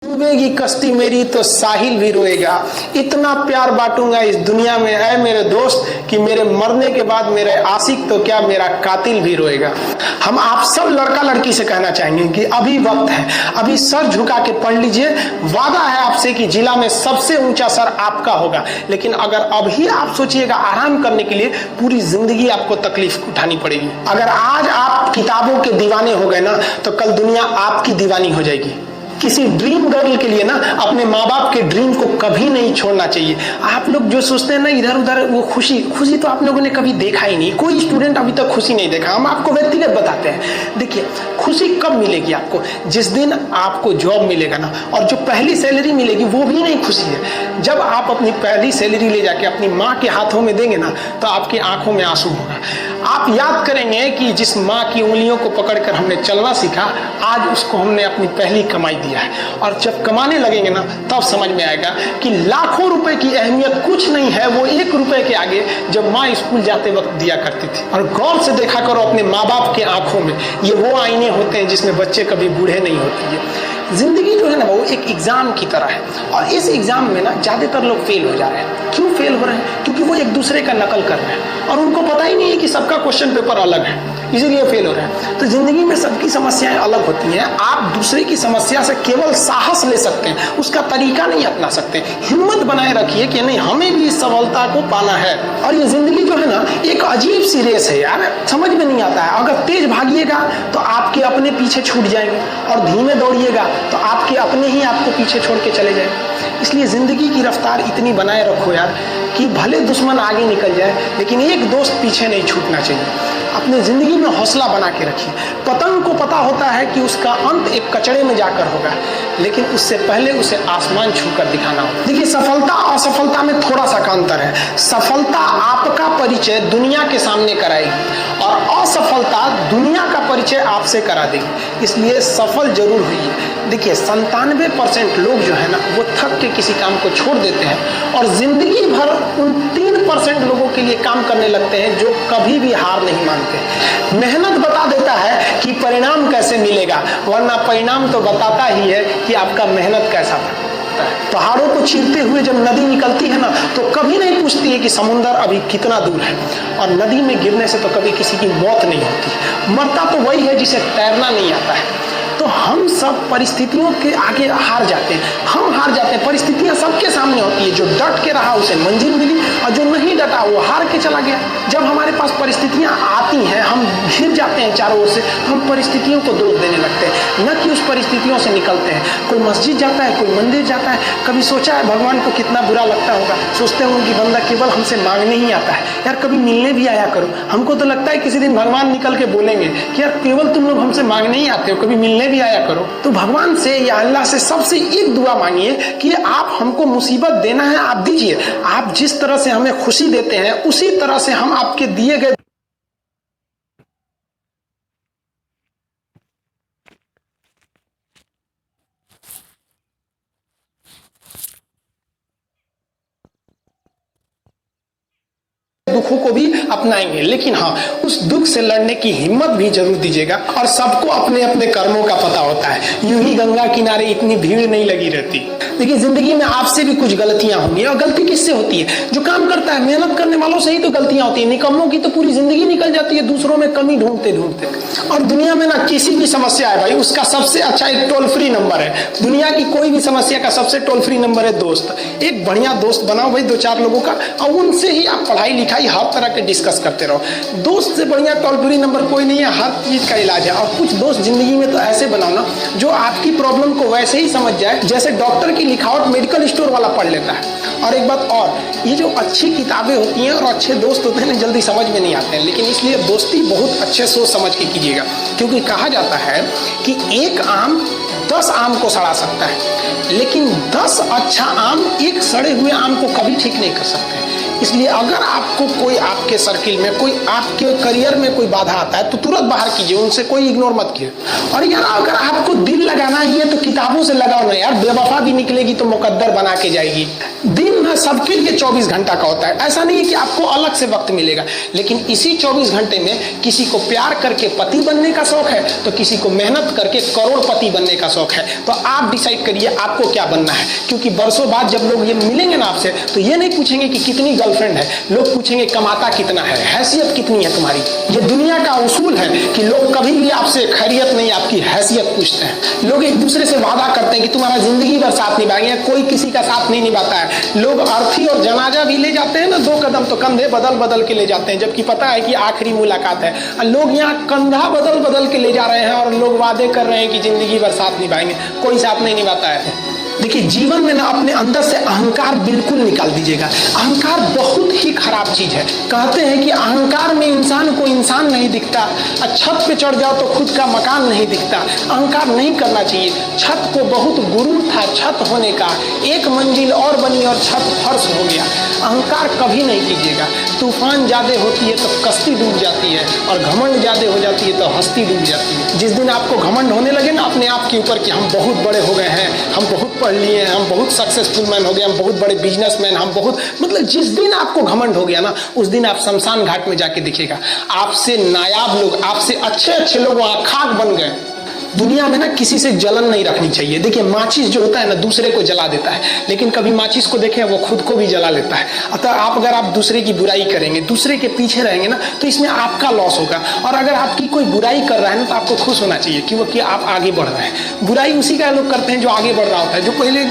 डूबेगी कश्ती मेरी तो साहिल भी रोएगा, इतना प्यार बांटूंगा इस दुनिया में ऐ मेरे दोस्त कि मेरे मरने के बाद मेरे आशिक तो क्या मेरा कातिल भी रोएगा। हम आप सब लड़का लड़की से कहना चाहेंगे कि अभी वक्त है, अभी सर झुका के पढ़ लीजिए। वादा है आपसे कि जिला में सबसे ऊंचा सर आपका होगा, लेकिन अगर अभी आप सोचिएगा आराम करने के लिए, पूरी जिंदगी आपको तकलीफ उठानी पड़ेगी। अगर आज आप किताबों के दीवाने हो गए ना, तो कल दुनिया आपकी दीवानी हो जाएगी। किसी ड्रीम गर्ल के लिए ना अपने माँ बाप के ड्रीम को कभी नहीं छोड़ना चाहिए। आप लोग जो सोचते हैं ना इधर उधर, वो खुशी तो आप लोगों ने कभी देखा ही नहीं। कोई स्टूडेंट अभी तक खुशी नहीं देखा। हम आपको व्यक्तिगत बताते हैं। देखिए, खुशी कब मिलेगी आपको? जिस दिन आपको जॉब मिलेगा ना, और जो पहली सैलरी मिलेगी वो भी नहीं खुशी है। जब आप अपनी पहली सैलरी ले जाके अपनी माँ के हाथों में देंगे ना, तो आपकी आंखों में आंसू होगा। आप याद करेंगे कि जिस माँ की उंगलियों को पकड़कर हमने चलना सीखा, आज उसको हमने अपनी पहली कमाई दिया है। और जब कमाने लगेंगे ना, तब समझ में आएगा कि लाखों रुपए की अहमियत कुछ नहीं है वो 1 रुपए के आगे, जब माँ स्कूल जाते वक्त दिया करती थी। और गौर से देखा करो अपने माँ बाप के आंखों में, ये वो आईने होते हैं जिसमें बच्चे कभी बूढ़े नहीं होते हैं। जिंदगी जो है ना, वो एक एग्जाम की तरह है, और इस एग्जाम में ना ज्यादातर लोग फेल हो जा रहे हैं। क्यों फेल हो रहे हैं? क्योंकि वो एक दूसरे का नकल कर रहे हैं और उनको पता ही नहीं है कि सबका क्वेश्चन पेपर अलग है, इसीलिए फेल हो रहे हैं। तो जिंदगी में सबकी समस्याएं अलग होती हैं। आप दूसरे की समस्या से केवल साहस ले सकते हैं, उसका तरीका नहीं अपना सकते। हिम्मत बनाए रखिए कि नहीं, हमें भी इस सफलता को पाना है। और ये जिंदगी जो है ना, एक अजीब सी रेस है यार, समझ में नहीं आता है। अगर तेज भागिएगा तो आपके अपने पीछे छूट जाएंगे, और धीमे दौड़िएगा तो आपके अपने ही आपको पीछे छोड़ के चले जाएंगे। इसलिए जिंदगी की रफ्तार इतनी बनाए रखो यार कि भले दुश्मन आगे निकल जाए, लेकिन एक दोस्त पीछे नहीं छूटना चाहिए। अपने जिंदगी में हौसला बना के रखिए। पतंग को पता होता है कि उसका अंत एक कचड़े में जाकर होगा, लेकिन उससे पहले उसे आसमान छूकर दिखाना होगा। देखिए, सफलता और असफलता में थोड़ा सा का अंतर है। सफलता आपका परिचय दुनिया के सामने कराएगी, और असफलता दुनिया का परिचय आपसे करा देगी। इसलिए सफल जरूर हुई। देखिए, 97% लोग जो है ना, वो थक के किसी काम को छोड़ देते हैं, और जिंदगी भर उन 3% लोगों के लिए काम करने लगते हैं जो कभी भी हार नहीं मानते। मेहनत बता देता है कि परिणाम कैसे मिलेगा, वरना परिणाम तो बताता ही है कि आपका मेहनत कैसा था। पहाड़ों को चीरते हुए जब नदी निकलती है ना, तो कभी नहीं पूछती है कि समुद्र अभी कितना दूर है। और नदी में गिरने से तो कभी किसी की मौत नहीं होती। मरता तो वही है जिसे तैरना नहीं आता है। तो हम सब परिस्थितियों के आगे हार जाते हैं। हम हार जाते हैं, परिस्थितियां सबके सामने होती है। जो डट के रहा उसे मंजिल मिली, और जो नहीं डटा वो हार के चला गया। जब हमारे पास परिस्थितियां आती हैं, हम घिर जाते हैं चारों ओर से, हम परिस्थितियों को दोष देने लगते हैं, न कि उस परिस्थितियों से निकलते हैं। कोई मस्जिद जाता है, कोई मंदिर जाता है, कभी सोचा है भगवान को कितना बुरा लगता होगा? सोचते होंगे कि बंदा केवल हमसे मांगने ही आता है, यार कभी मिलने भी आया करो। हमको तो लगता है किसी दिन भगवान निकल के बोलेंगे कि यार केवल तुम लोग हमसे मांगने ही आते हो, कभी मिलने भी आया करो। तो भगवान से या अल्लाह से सबसे एक दुआ मांगिए कि आप हमको मुसीबत देना है, आप दीजिए। आप जिस तरह से हमें खुशी देते हैं, उसी तरह से हम आपके दिए गए दुखों को भी अपनाएंगे। लेकिन हाँ, उस दुख से लड़ने की हिम्मत भी जरूर दीजिएगा। और सबको अपने अपने कर्मों का पता होता है। यूं ही गंगा किनारे इतनी भीड़ नहीं लगी रहती। देखिए, जिंदगी में आपसे भी कुछ गलतियां होंगी, और गलती किससे होती है? जो काम करता है, मेहनत करने वालों से ही तो गलतियां होती है। निकम्मों की तो पूरी जिंदगी निकल जाती है दूसरों में कमी ढूंढते ढूंढते। और दुनिया में ना किसी भी समस्या है भाई, उसका सबसे अच्छा एक टोल फ्री नंबर है। दुनिया की कोई भी समस्या का सबसे टोल फ्री नंबर है दोस्त। एक बढ़िया दोस्त बनाओ भाई, 2-4 लोगों का, और उनसे ही आप पढ़ाई लिखाई हर तरह के डिस्कस करते रहो। दोस्त से बढ़िया टोल फ्री नंबर कोई नहीं है, हर चीज का इलाज है। और कुछ दोस्त जिंदगी में तो ऐसे बनाओ ना, जो आपकी प्रॉब्लम को वैसे ही समझ जाए जैसे डॉक्टर की लिखावट मेडिकल स्टोर वाला पढ़ लेता है। और एक बात और, ये जो अच्छी किताबें होती हैं और अच्छे दोस्त होते हैं ना, जल्दी समझ में नहीं आते हैं। लेकिन इसलिए दोस्ती बहुत अच्छे सोच समझ के कीजिएगा, क्योंकि कहा जाता है कि एक आम 10 आम को सड़ा सकता है, लेकिन 10 अच्छा आम एक सड़े हुए आम को कभी ठीक नहीं कर सकते। इसलिए अगर आपको कोई आपके सर्किल में, कोई आपके करियर में कोई बाधा आता है, तो तुरंत बाहर कीजिए, उनसे कोई इग्नोर मत कीजिए। और यार, अगर आपको दिल लगाना ही है तो किताबों से लगाओ ना यार। बेवफा भी निकलेगी तो मुकद्दर बना के जाएगी। दिन भर सबके लिए 24 घंटा का होता है। ऐसा नहीं है कि आपको अलग से वक्त मिलेगा, लेकिन इसी 24 घंटे में किसी को प्यार करके पति बनने का शौक है, तो किसी को मेहनत करके करोड़पति बनने का शौक शौक है, तो आप डिसाइड करिए आपको क्या बनना है। क्योंकि बरसों बाद जब लोग ये मिलेंगे ना आपसे, तो ये नहीं पूछेंगे कि कितनी गर्लफ्रेंड है, लोग पूछेंगे कमाता कितना है, हैसियत कितनी है तुम्हारी। ये दुनिया का उसूल है कि लोग कभी भी आपसे खैरियत नहीं, आपकी हैसियत पूछते हैं। लोग एक दूसरे से वादा करते हैं कि तुम्हारा जिंदगी भर साथ निभाएंगे, कोई किसी का साथ नहीं निभाता है। लोग अर्थी और जनाजा भी ले जाते हैं ना 2 कदम, तो कंधे बदल बदल के ले जाते हैं, जबकि पता है कि आखिरी मुलाकात है। लोग यहाँ कंधा बदल बदल के ले जा रहे हैं और लोग वादे कर रहे हैं कि जिंदगी भर साथ निभाएंगे, कोई साथ नहीं निभाता है। देखिए, जीवन में ना अपने अंदर से अहंकार बिल्कुल निकाल दीजिएगा। अहंकार बहुत ही खराब चीज है। कहते हैं कि अहंकार में इंसान को इंसान नहीं दिखता, और छत पे चढ़ जाओ तो खुद का मकान नहीं दिखता। अहंकार नहीं करना चाहिए। छत को बहुत गुरूर था छत होने का, 1 मंजिल और बनी और छत फर्श हो गया। अहंकार कभी नहीं कीजिएगा। तूफान ज्यादा होती है तो कश्ती डूब जाती है, और घमंड ज्यादा हो जाती है तो हस्ती डूब जाती है। जिस दिन आपको घमंड होने लगे ना अपने आप के ऊपर कि हम बहुत बड़े हो गए हैं, हम बहुत पढ़ लिए हैं, हम बहुत सक्सेसफुल मैन हो गए, हम बहुत बड़े बिजनेसमैन, हम बहुत, मतलब जिस दिन आपको घमंड हो गया ना, उस दिन आप शमशान घाट में जाके दिखेगा आपसे नायाब लोग, आपसे अच्छे अच्छे लोग वहां खाक बन गए। दुनिया में ना किसी से जलन नहीं रखनी चाहिए। देखिए, माचिस जो होता है ना दूसरे को जला देता है, लेकिन कभी माचिस को देखें वो खुद को भी जला लेता है। अतः अगर आप दूसरे की बुराई करेंगे, दूसरे के पीछे रहेंगे ना, तो इसमें आपका लॉस होगा। और अगर आपकी कोई बुराई कर रहा है ना, तो आपको खुश होना चाहिए क्योंकि आप आगे बढ़ रहे हैं। बुराई उसी का लोग करते हैं जो आगे बढ़ रहा होता है, जो पहले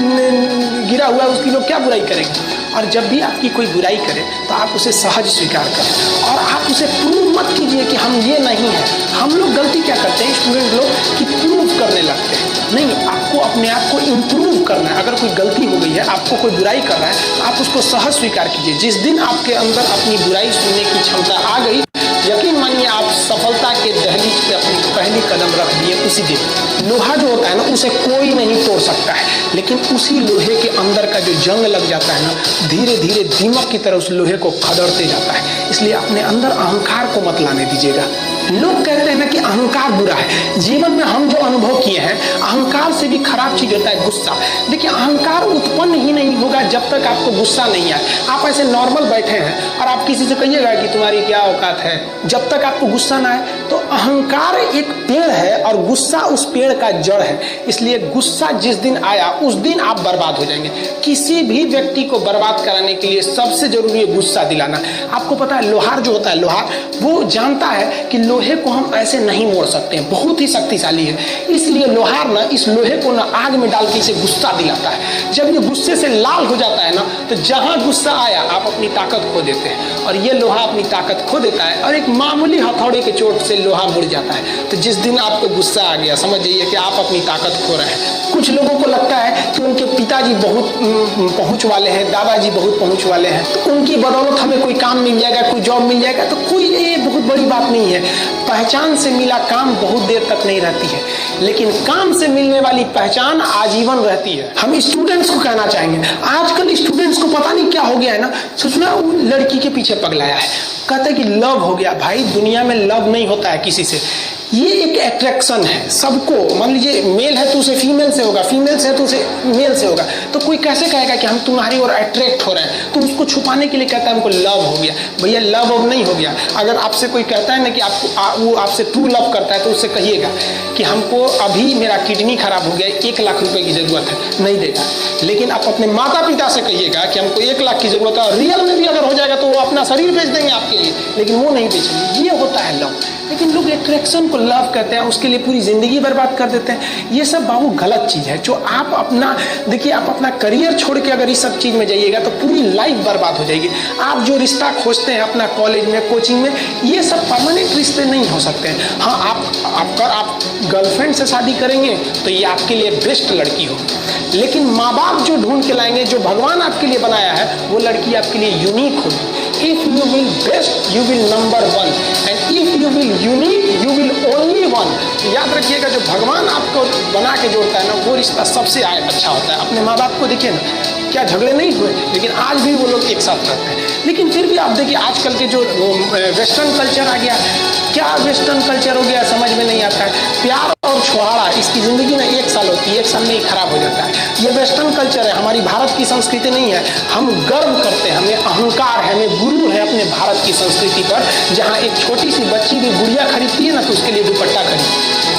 गिरा हुआ है उसकी लोग क्या बुराई करेंगे। और जब भी आपकी कोई बुराई करे तो आप उसे सहज स्वीकार करें, और आप उसे प्रूव मत कीजिए कि हम ये नहीं है। हम लोग गलती क्या करते हैं स्टूडेंट लोग कि प्रूव करने लगते हैं। नहीं, आपको अपने आप को इम्प्रूव करना है। अगर कोई गलती हो गई है, आपको कोई बुराई कर रहा है, आप उसको सहज स्वीकार कीजिए। जिस दिन आपके अंदर अपनी बुराई सुनने की क्षमता आ गई, यकीन मानिए आप सफलता के दहलीज पे अपनी पहली कदम रख दिए उसी दिन। लोहा जो होता है ना, उसे कोई नहीं तोड़ सकता है, लेकिन उसी लोहे के अंदर का जो जंग लग जाता है ना, धीरे धीरे दीमक की तरह उस लोहे को खदड़ते जाता है। इसलिए अपने अंदर अहंकार को मत लाने दीजिएगा। लोग कहते हैं ना कि अहंकार बुरा है। जीवन में हम जो अनुभव किए हैं, अहंकार से भी खराब चीज होता है गुस्सा। देखिए, अहंकार उत्पन्न ही नहीं होगा जब तक आपको गुस्सा नहीं आए। आप ऐसे नॉर्मल बैठे हैं और आप किसी से कहिएगा कि तुम्हारी क्या औकात है, जब तक आपको गुस्सा ना आए। तो अहंकार एक पेड़ है और गुस्सा उस पेड़ का जड़ है। इसलिए गुस्सा जिस दिन आया उस दिन आप बर्बाद हो जाएंगे। किसी भी व्यक्ति को बर्बाद कराने के लिए सबसे जरूरी है गुस्सा दिलाना। आपको पता है, लोहार जो होता है, लोहार वो जानता है कि लोहे को हम ऐसे नहीं मोड़ सकते हैं, बहुत ही शक्तिशाली है। इसलिए लोहार ना इस लोहे को ना आग में डाल के इसे गुस्सा दिलाता है। जब ये गुस्से से लाल हो जाता है ना, तो जहां गुस्सा आया आप अपनी ताकत खो देते हैं, और ये लोहा अपनी ताकत खो देता है, और एक मामूली हथौड़े के चोट से लोहा मुड़ जाता है। तो जिस दिन आपको गुस्सा आ गया, समझ जाइए कि आप अपनी ताकत खो रहे हैं। कुछ लोगों को लगता है कि उनके पिताजी बहुत पहुंच वाले हैं, दादाजी बहुत पहुंच वाले हैं, तो उनकी बदौलत हमें कोई काम मिल जाएगा, कोई जॉब मिल जाएगा। तो कोई ये बहुत बड़ी बात नहीं है। पहचान से मिला काम बहुत देर तक नहीं रहती है, लेकिन काम से मिलने वाली पहचान आजीवन रहती है। हम स्टूडेंट्स को कहना चाहेंगे, आजकल स्टूडेंट्स को पता नहीं क्या हो गया है ना, सोचना वो लड़की के पीछे पगलाया है, कहते हैं कि लव हो गया। भाई, दुनिया में लव नहीं होता है किसी से, ये एक अट्रैक्शन है सबको। मान लीजिए मेल है तो उसे फीमेल से होगा, फीमेल से है तो उसे मेल से होगा। तो कोई कैसे कहेगा कि हम तुम्हारी ओर अट्रैक्ट हो रहे हैं, तो उसको छुपाने के लिए कहता है हमको लव हो गया। भैया, लव अब नहीं हो गया। अगर आपसे कोई कहता है ना कि आपको वो आपसे ट्रू लव करता है, तो उससे कहिएगा कि हमको अभी मेरा किडनी खराब हो गया, 1 लाख रुपए की जरूरत है, नहीं देगा। लेकिन आप अपने माता पिता से कहिएगा कि हमको 1 लाख की जरूरत है, रियल में भी अगर हो जाएगा तो वो अपना शरीर बेच देंगे आपके लिए, लेकिन वो नहीं बेचेंगे। ये होता है लव। लेकिन लोग अट्रैक्शन को लव कहते हैं, उसके लिए पूरी जिंदगी बर्बाद कर देते हैं। ये सब बाबू गलत चीज है। जो आप अपना देखिए, आप अपना करियर छोड़ के अगर इस सब चीज में जाइएगा तो पूरी लाइफ बर्बाद हो जाएगी। आप जो रिश्ता खोजते हैं अपना कॉलेज में, कोचिंग में, ये सब परमानेंट रिश्ते नहीं हो सकते हैं। हाँ, आप गर्लफ्रेंड से शादी करेंगे तो ये आपके लिए बेस्ट लड़की हो, लेकिन माँ बाप जो ढूंढ के लाएंगे, जो भगवान आपके लिए बनाया है, वो लड़की आपके लिए यूनिक होगी। If you will best, you will number 1, and if you will unique, you will only 1। याद रखिएगा, जो भगवान आपको बना के जोड़ता है ना, वो रिश्ता सबसे अच्छा होता है। अपने माँ बाप को देखिए ना, क्या झगड़े नहीं हुए, लेकिन आज भी वो लोग एक साथ रहते हैं। लेकिन फिर भी आप देखिए, आजकल के जो वेस्टर्न कल्चर आ गया, क्या वेस्टर्न कल्चर हो गया समझ में नहीं आता है। प्यार और छुहाड़ा, इसकी जिंदगी ना 1 साल होती है, 1 साल में ही खराब हो जाता है। ये वेस्टर्न कल्चर है, हमारी भारत की संस्कृति नहीं है। हम गर्व करते हैं, हमें अहंकार है, हमें गुरु है अपने भारत की संस्कृति पर। जहाँ एक छोटी सी बच्ची भी गुड़िया खरीदती है ना, तो उसके लिए दुपट्टा खरीदती है।